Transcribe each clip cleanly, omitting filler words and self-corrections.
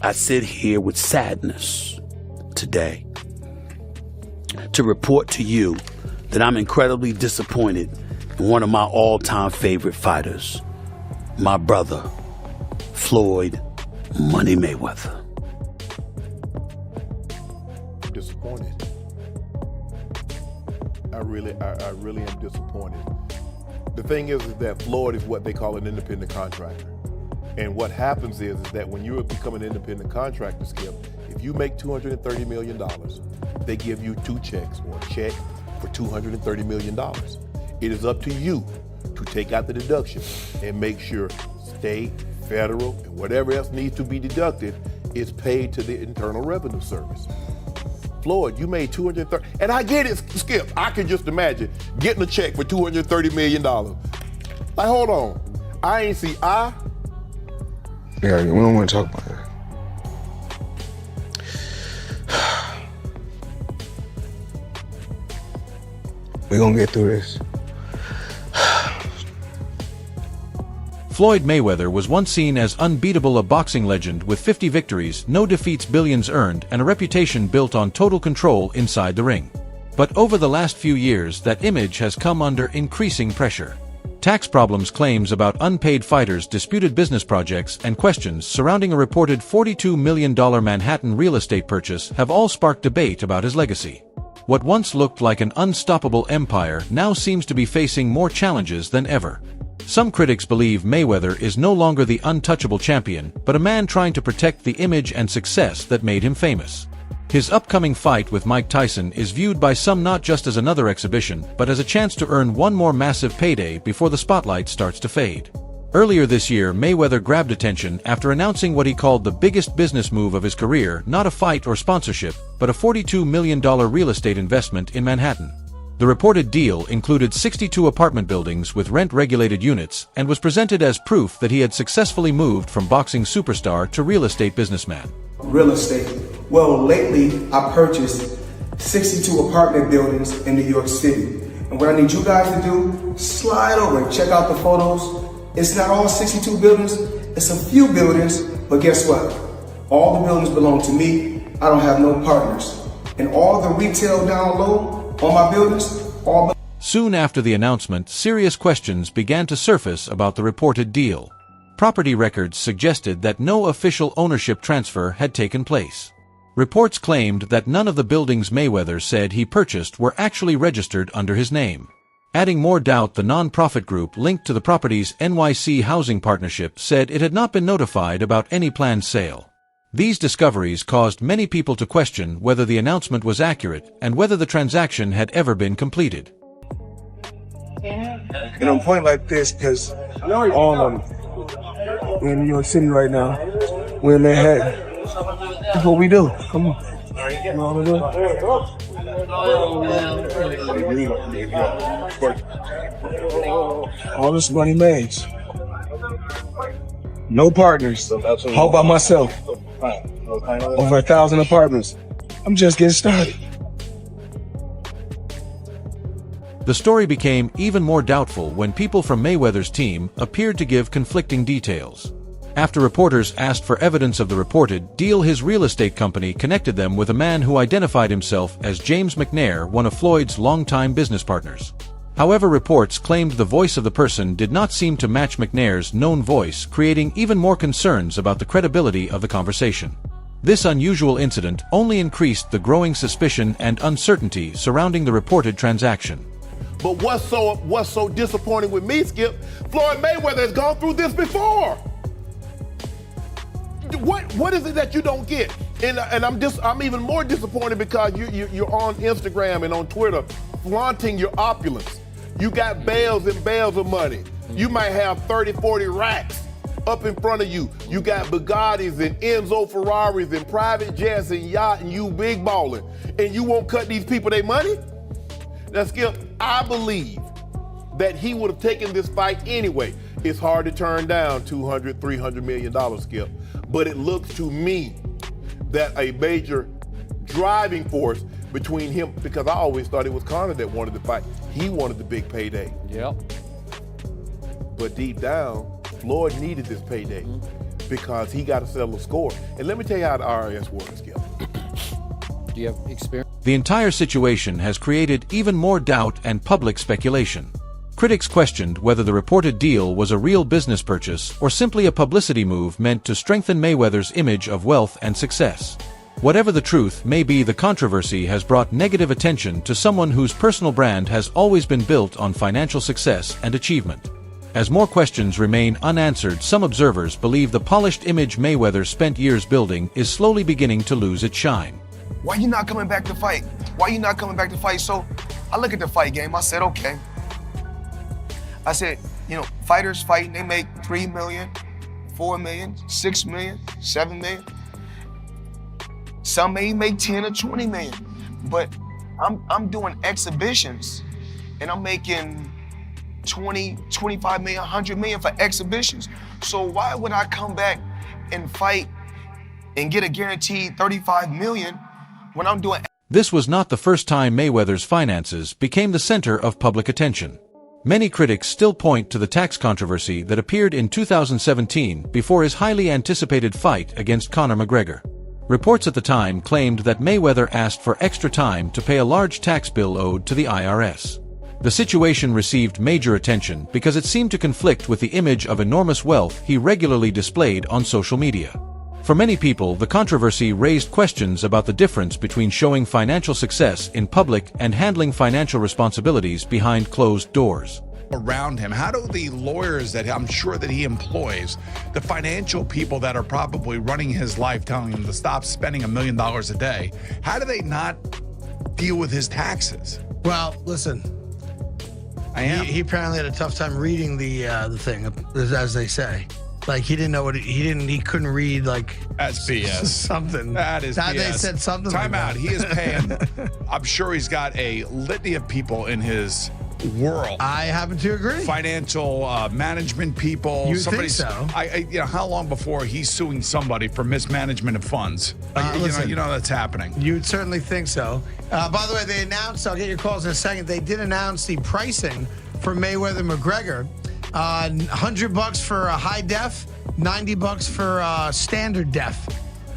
I sit here with sadness today to report to you that I'm incredibly disappointed in one of my all-time favorite fighters, my brother, Floyd Money Mayweather. Disappointed. I really am disappointed. The thing is that Floyd is what they call an independent contractor. And what happens is that when you become an independent contractor, Skip, if you make $230 million, they give you 2 checks or a check for $230 million. It is up to you to take out the deduction and make sure state, federal, and whatever else needs to be deducted is paid to the Internal Revenue Service. Floyd, you made $230, and I get it, Skip. I can just imagine getting a check for $230 million. Like, hold on, I ain't see Yeah, we don't want to talk about that. We're gonna get through this. Floyd Mayweather was once seen as unbeatable, a boxing legend with 50 victories, no defeats, billions earned, and a reputation built on total control inside the ring. But over the last few years, that image has come under increasing pressure. Tax problems, claims about unpaid fighters, disputed business projects, and questions surrounding a reported $42 million Manhattan real estate purchase have all sparked debate about his legacy. What once looked like an unstoppable empire now seems to be facing more challenges than ever. Some critics believe Mayweather is no longer the untouchable champion, but a man trying to protect the image and success that made him famous. His upcoming fight with Mike Tyson is viewed by some not just as another exhibition, but as a chance to earn one more massive payday before the spotlight starts to fade. Earlier this year, Mayweather grabbed attention after announcing what he called the biggest business move of his career, not a fight or sponsorship, but a $42 million real estate investment in Manhattan. The reported deal included 62 apartment buildings with rent-regulated units and was presented as proof that he had successfully moved from boxing superstar to real estate businessman. Real estate. Well, lately I purchased 62 apartment buildings in New York City. And what I need you guys to do, slide over and check out the photos. It's not all 62 buildings, it's a few buildings, but guess what? All the buildings belong to me. I don't have no partners. And all the retail down low on my buildings, all. Soon after the announcement, serious questions began to surface about the reported deal. Property records suggested that no official ownership transfer had taken place. Reports claimed that none of the buildings Mayweather said he purchased were actually registered under his name. Adding more doubt, the non-profit group linked to the property's NYC Housing Partnership said it had not been notified about any planned sale. These discoveries caused many people to question whether the announcement was accurate and whether the transaction had ever been completed. And I'm pointing like this because all of them, we're in New York City right now. We're in Manhattan. That's what we do. Come on. You know what I'm doing? All this money made. No partners. All by myself. Over 1,000 apartments. I'm just getting started. The story became even more doubtful when people from Mayweather's team appeared to give conflicting details. After reporters asked for evidence of the reported deal, his real estate company connected them with a man who identified himself as James McNair, one of Floyd's longtime business partners. However, reports claimed the voice of the person did not seem to match McNair's known voice, creating even more concerns about the credibility of the conversation. This unusual incident only increased the growing suspicion and uncertainty surrounding the reported transaction. But what's so disappointing with me, Skip, Floyd Mayweather has gone through this before. What is it that you don't get? And I'm even more disappointed because you're on Instagram and on Twitter flaunting your opulence. You got bales and bales of money. You might have 30, 40 racks up in front of you. You got Bugattis and Enzo Ferraris and private jets and yacht, and you big balling. And you won't cut these people their money? Now, Skip, I believe that he would have taken this fight anyway. It's hard to turn down $200, $300 million, Skip. But it looks to me that a major driving force between him, because I always thought it was Conor that wanted the fight. He wanted the big payday. Yep. But deep down, Floyd needed this payday. because he got to settle the score. And let me tell you how the IRS works, Gil. Do you have experience? The entire situation has created even more doubt and public speculation. Critics questioned whether the reported deal was a real business purchase or simply a publicity move meant to strengthen Mayweather's image of wealth and success. Whatever the truth may be, the controversy has brought negative attention to someone whose personal brand has always been built on financial success and achievement. As more questions remain unanswered, some observers believe the polished image Mayweather spent years building is slowly beginning to lose its shine. Why you not coming back to fight? Why you not coming back to fight? So I look at the fight game, I said, okay. I said, fighters fighting, they make 3 million, 4 million, 6 million, 7 million. Some may make 10 or 20 million. But I'm doing exhibitions and I'm making 20, 25 million, 100 million for exhibitions. So why would I come back and fight and get a guaranteed 35 million when I'm doing... This was not the first time Mayweather's finances became the center of public attention. Many critics still point to the tax controversy that appeared in 2017 before his highly anticipated fight against Conor McGregor. Reports at the time claimed that Mayweather asked for extra time to pay a large tax bill owed to the IRS. The situation received major attention because it seemed to conflict with the image of enormous wealth he regularly displayed on social media. For many people, the controversy raised questions about the difference between showing financial success in public and handling financial responsibilities behind closed doors. Around him, how do the lawyers that I'm sure that he employs, the financial people that are probably running his life, telling him to stop spending $1 million a day, how do they not deal with his taxes? Well, listen, he apparently had a tough time reading the thing, as they say. Like he didn't know what he couldn't read, like that's BS. Something. That is BS. They said something. Time like out. that. He is paying. I'm sure he's got a litany of people in his world. I happen to agree. Financial management people. You think so? How long before he's suing somebody for mismanagement of funds? Listen, you know that's happening. You'd certainly think so. By the way, they announced. I'll get your calls in a second. They did announce the pricing for Mayweather McGregor. $100 for a high def, $90 for standard def.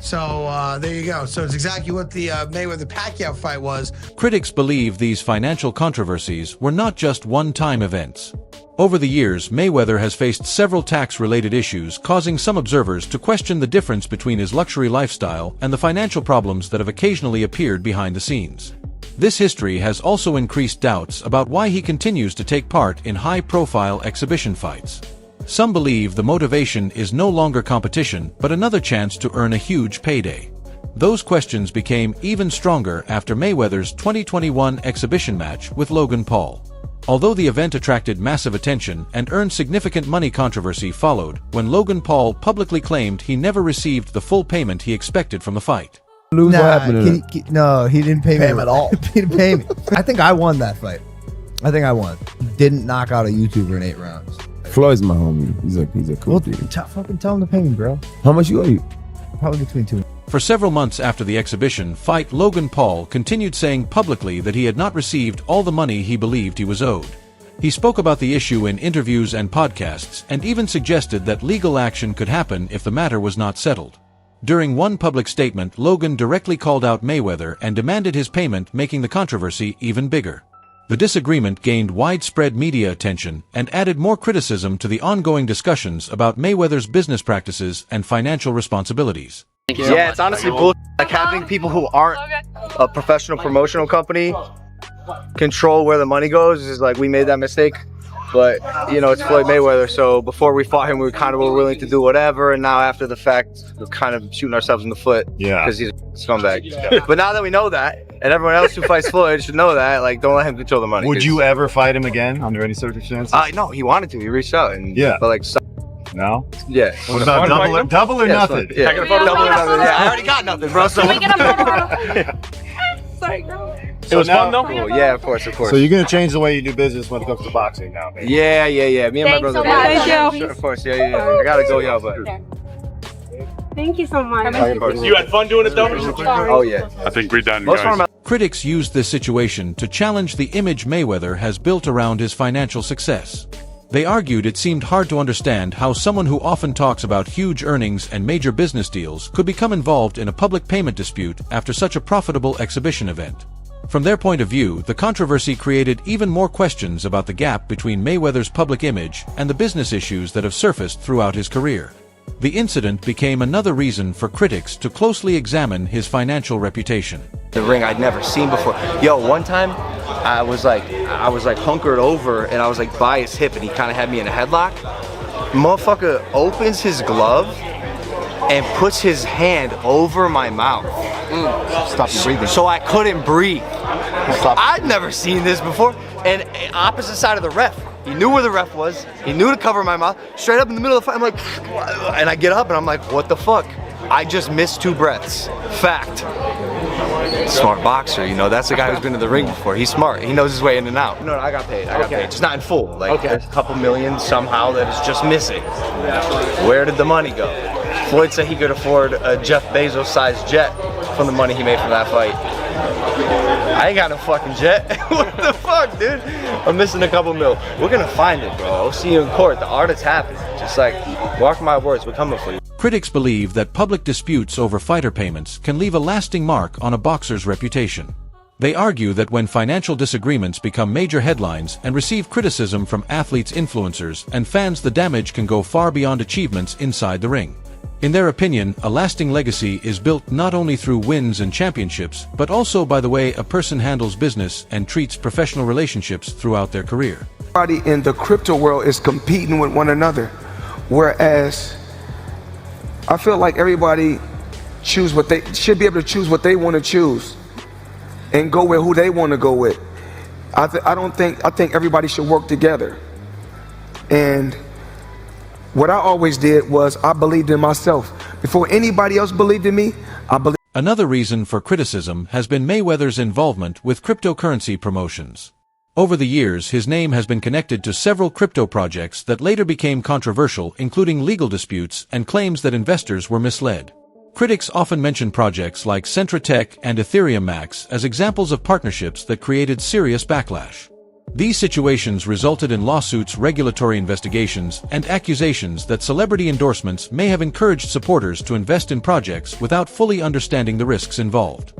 So there you go. So it's exactly what the Mayweather-Pacquiao fight was. Critics believe these financial controversies were not just one-time events. Over the years, Mayweather has faced several tax-related issues, causing some observers to question the difference between his luxury lifestyle and the financial problems that have occasionally appeared behind the scenes. This history has also increased doubts about why he continues to take part in high-profile exhibition fights. Some believe the motivation is no longer competition, but another chance to earn a huge payday. Those questions became even stronger after Mayweather's 2021 exhibition match with Logan Paul. Although the event attracted massive attention and earned significant money, controversy followed when Logan Paul publicly claimed he never received the full payment he expected from the fight. No, he didn't pay me at all. He didn't pay me. I think I won that fight. I think I won. Didn't knock out a YouTuber in 8 rounds. Floyd's my homie. He's a cool dude. Fucking tell him to pay me, bro. How much you owe you? Probably between 2. For several months after the exhibition fight, Logan Paul continued saying publicly that he had not received all the money he believed he was owed. He spoke about the issue in interviews and podcasts, and even suggested that legal action could happen if the matter was not settled. During one public statement, Logan directly called out Mayweather and demanded his payment, making the controversy even bigger. The disagreement gained widespread media attention and added more criticism to the ongoing discussions about Mayweather's business practices and financial responsibilities. Yeah, it's honestly bullshit. Like having people who aren't a professional promotional company control where the money goes is like, we made that mistake. But, it's Floyd Mayweather, so before we fought him, we kind of were willing to do whatever, and now after the fact, we're kind of shooting ourselves in the foot because he's a scumbag. Yeah. But now that we know that, and everyone else who fights Floyd should know that, like, don't let him control the money. Would you ever fight him again under any circumstances? No, he wanted to. He reached out, but like, no? Yeah. What about double or nothing? Yeah, double or nothing. Yeah, I already got nothing, bro. So. Can we get a photo? Sorry, girl. It was fun though? Cool. Yeah, of course. So you're going to change the way you do business when it comes to boxing now, man? Yeah. Me and my brother. Thank you. Sure, of course, yeah. I gotta go, y'all, but. Thank you so much. You had fun doing it though? Oh yeah. I think we're done, guys. Critics used this situation to challenge the image Mayweather has built around his financial success. They argued it seemed hard to understand how someone who often talks about huge earnings and major business deals could become involved in a public payment dispute after such a profitable exhibition event. From their point of view, the controversy created even more questions about the gap between Mayweather's public image and the business issues that have surfaced throughout his career. The incident became another reason for critics to closely examine his financial reputation. The ring I'd never seen before. Yo, one time I was like hunkered over and I was like by his hip and he kind of had me in a headlock. Motherfucker opens his glove and puts his hand over my mouth. Stop you breathing. So I couldn't breathe. I'd never seen this before. And opposite side of the ref. He knew where the ref was. He knew to cover my mouth. Straight up in the middle of the fight, I'm like, and I get up and I'm like, what the fuck? I just missed 2 breaths. Fact. Smart boxer, you know, that's the guy who's been to the ring before. He's smart. He knows his way in and out. No, I got paid. I got paid. Just not in full. Like, there's a couple million somehow that is just missing. Where did the money go? Floyd said he could afford a Jeff Bezos-sized jet from the money he made from that fight. I ain't got no fucking jet. What the fuck, dude? I'm missing a couple mil. We're gonna find it, bro. I'll see you in court. The artist happened. Just like, mark my words, we're coming for you. Critics believe that public disputes over fighter payments can leave a lasting mark on a boxer's reputation. They argue that when financial disagreements become major headlines and receive criticism from athletes, influencers, and fans, the damage can go far beyond achievements inside the ring. In their opinion, a lasting legacy is built not only through wins and championships, but also by the way a person handles business and treats professional relationships throughout their career. Everybody in the crypto world is competing with one another, whereas I feel like everybody should be able to choose what they want to choose and go with who they want to go with. I think everybody should work together. And what I always did was I believed in myself. Before anybody else believed in me, I believed. Another reason for criticism has been Mayweather's involvement with cryptocurrency promotions. Over the years, his name has been connected to several crypto projects that later became controversial, including legal disputes and claims that investors were misled. Critics often mention projects like Centra Tech and Ethereum Max as examples of partnerships that created serious backlash. These situations resulted in lawsuits, regulatory investigations, and accusations that celebrity endorsements may have encouraged supporters to invest in projects without fully understanding the risks involved.